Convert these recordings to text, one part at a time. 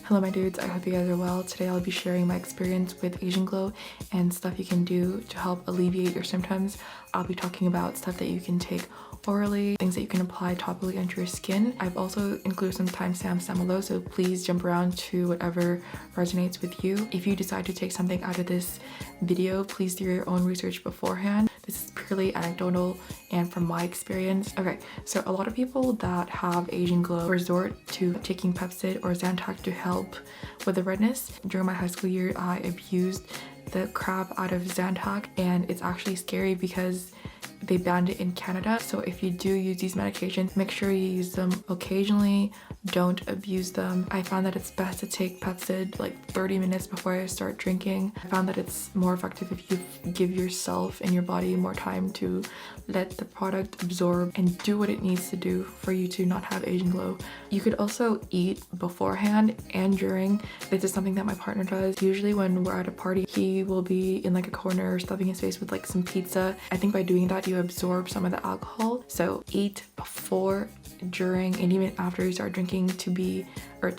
Hello my dudes, I hope you guys are well. Today I'll be sharing my experience with Asian Glow and stuff you can do to help alleviate your symptoms. I'll be talking about stuff that you can take orally, things that you can apply topically onto your skin. I've also included some timestamps down below, so please jump around to whatever resonates with you. If you decide to take something out of this video, please do your own research beforehand. This is purely anecdotal and from my experience. Okay, so a lot of people that have Asian Glow resort to taking Pepcid or Zantac to help with the redness. During my high school year, I abused the crap out of Zantac, and it's actually scary because they banned it in Canada. So if you do use these medications, make sure you use them occasionally, don't abuse them. I found that it's best to take Pepcid like 30 minutes before I start drinking. I found that it's more effective if you give yourself and your body more time to let the product absorb and do what it needs to do for you to not have Asian Glow. You could also eat beforehand and during. This is something that my partner does. Usually when we're at a party, he will be in like a corner stuffing his face with like some pizza. I think by doing that, you absorb some of the alcohol. So eat before, during, and even after you start drinking to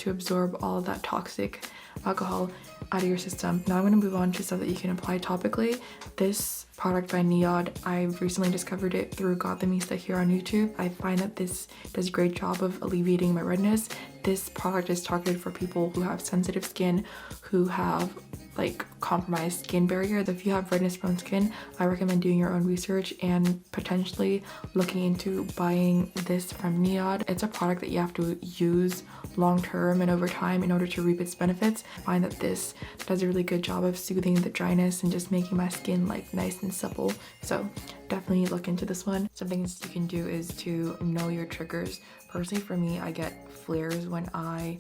absorb all of that toxic alcohol out of your system. Now I'm going to move on to stuff that you can apply topically. This product by NIOD, I've recently discovered it through Gothamista here on YouTube. I find that this does a great job of alleviating my redness. This product is targeted for people who have sensitive skin, who have like compromised skin barrier. If you have redness prone skin, I recommend doing your own research and potentially looking into buying this from NIOD. It's a product that you have to use long term and over time in order to reap its benefits. I find that this does a really good job of soothing the dryness and just making my skin like nice and supple. So definitely look into this one. Some things you can do is to know your triggers. Personally for me, I get flares when I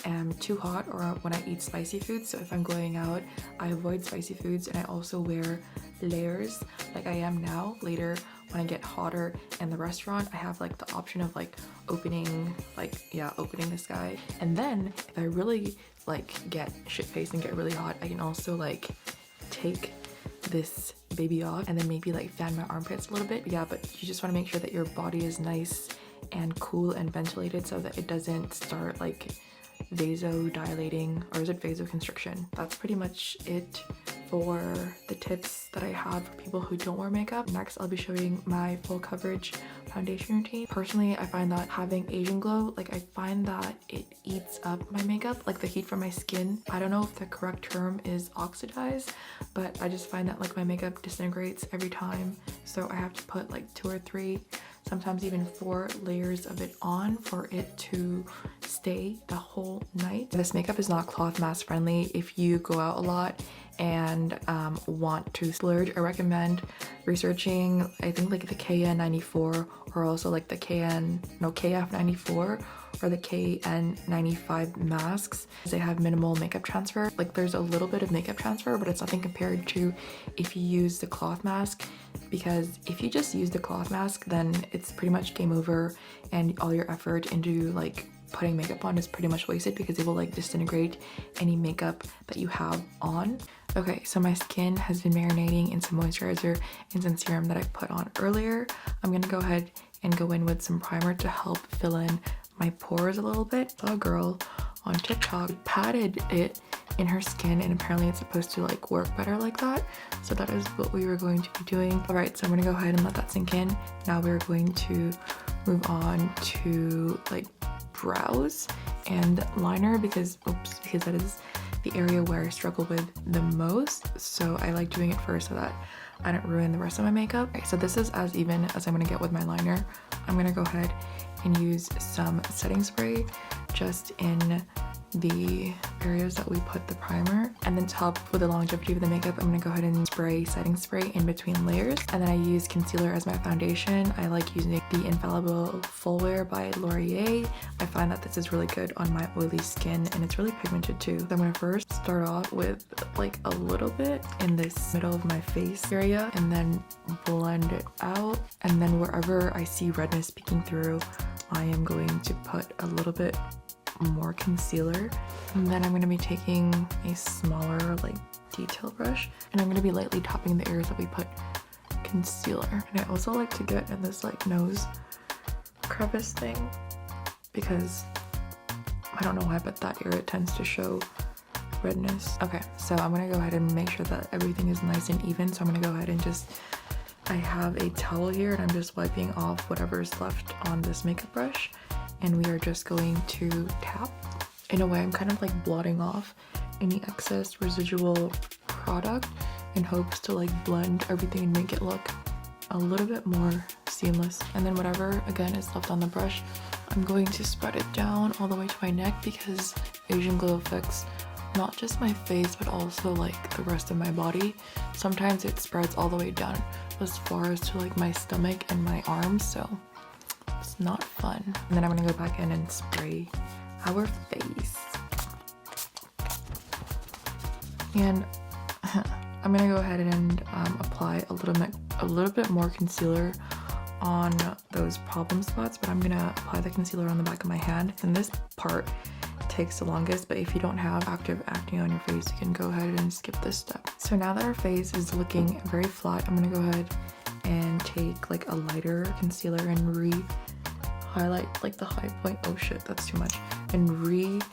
am too hot or when I eat spicy foods. So if I'm going out, I avoid spicy foods, and I also wear layers like I am now. Later when I get hotter in the restaurant, I have like the option of like opening the sky. And then if I really like get shit-faced and get really hot, I can also like take this baby off and then maybe like fan my armpits a little bit. Yeah, but you just want to make sure that your body is nice and cool and ventilated so that it doesn't start like vasodilating, or is it vasoconstriction? That's pretty much it for the tips that I have for people who don't wear makeup. Next, I'll be showing my full coverage foundation routine. Personally, I find that having Asian Glow, like I find that it eats up my makeup, like the heat from my skin. I don't know if the correct term is oxidized, but I just find that like my makeup disintegrates every time. So I have to put like 2 or 3, sometimes even 4 layers of it on for it to stay the whole night. This makeup is not cloth mask friendly. If you go out a lot and want to splurge, I recommend researching, I think like the KN94 or also like the KF94 or the KN95 masks. They have minimal makeup transfer. Like there's a little bit of makeup transfer, but it's nothing compared to if you use the cloth mask, because if you just use the cloth mask, then it's pretty much game over and all your effort into like putting makeup on is pretty much wasted because it will like disintegrate any makeup that you have on. Okay, so my skin has been marinating in some moisturizer and some serum that I put on earlier. I'm gonna go ahead and go in with some primer to help fill in my pores a little bit. Saw a girl on TikTok patted it in her skin, and apparently it's supposed to like work better like that. So that is what we were going to be doing. All right, so I'm gonna go ahead and let that sink in. Now we're going to move on to like brows and liner because that is the area where I struggle with the most. So I like doing it first so that I don't ruin the rest of my makeup. Okay, so this is as even as I'm gonna get with my liner. I'm gonna go ahead and use some setting spray just in the areas that we put the primer, and then to help with the longevity of the makeup, I'm gonna go ahead and spray setting spray in between layers. And then I use concealer as my foundation. I like using the Infallible Full Wear by Laurier. I find that this is really good on my oily skin, and it's really pigmented too. So I'm gonna first start off with like a little bit in this middle of my face area and then blend it out, and then wherever I see redness peeking through, I am going to put a little bit more concealer. And then I'm going to be taking a smaller like detail brush, and I'm going to be lightly tapping the areas that we put concealer. And I also like to get in this like nose crevice thing because I don't know why, but that area tends to show redness. Okay, so I'm gonna go ahead and make sure that everything is nice and even. So I'm gonna go ahead and I have a towel here and I'm just wiping off whatever's left on this makeup brush, and we are just going to tap. In a way, I'm kind of like blotting off any excess residual product in hopes to like blend everything and make it look a little bit more seamless. And then whatever again is left on the brush, I'm going to spread it down all the way to my neck, because Asian Glow affects not just my face but also like the rest of my body. Sometimes it spreads all the way down as far as to like my stomach and my arms, so it's not fun. And then I'm gonna go back in and spray our face. And I'm gonna go ahead and apply a little bit more concealer on those problem spots, but I'm gonna apply the concealer on the back of my hand. And this part takes the longest, but if you don't have active acne on your face, you can go ahead and skip this step. So now that our face is looking very flat, I'm gonna go ahead and take like a lighter concealer and highlight like the high point. Oh shit, that's too much. And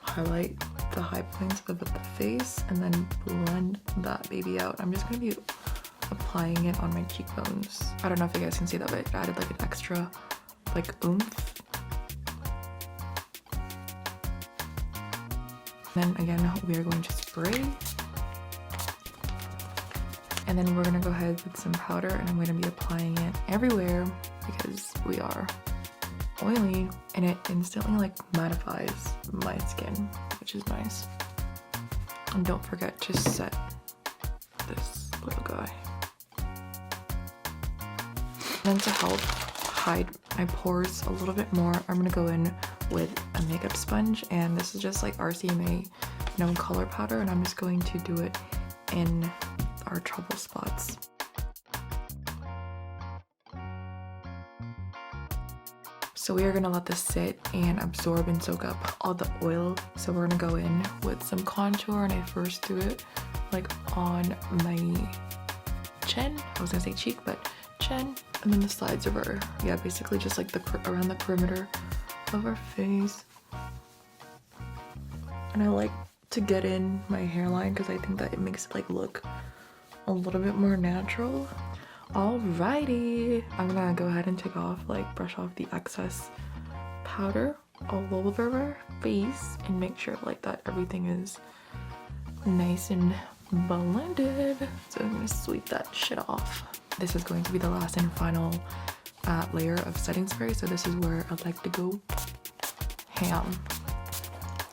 highlight the high points of the face and then blend that baby out. I'm just gonna be applying it on my cheekbones. I don't know if you guys can see that, but it added like an extra like oomph. Then again, we are going to spray. And then we're gonna go ahead with some powder, and I'm gonna be applying it everywhere because we are oily, and it instantly like mattifies my skin, which is nice. And don't forget to set this little guy. Then to help hide my pores a little bit more, I'm gonna go in with a makeup sponge, and this is just like RCMA no color powder, and I'm just going to do it in our trouble spots. So we are gonna let this sit and absorb and soak up all the oil. So we're gonna go in with some contour, and I first do it like on my chin. I was gonna say cheek, but chin, and then the sides of our, yeah, basically just like around the perimeter of our face. And I like to get in my hairline because I think that it makes it like look a little bit more natural. Alrighty, I'm gonna go ahead and brush off the excess powder all over our face and make sure like that everything is nice and blended. So I'm gonna sweep that shit off. This is going to be the last and final layer of setting spray, so this is where I'd like to go ham.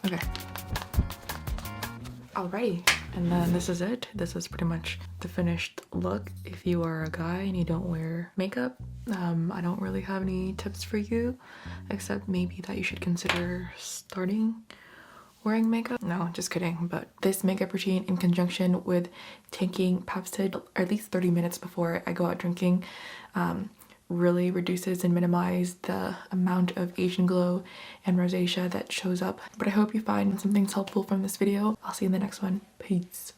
Okay. Alrighty, and then this is it. This is pretty much the finished look. If you are a guy and you don't wear makeup, I don't really have any tips for you, except maybe that you should consider starting wearing makeup. No, just kidding. But this makeup routine in conjunction with taking pepcid at least 30 minutes before I go out drinking really reduces and minimizes the amount of Asian glow and rosacea that shows up. But I hope you find some things helpful from this video. I'll see you in the next one. Peace.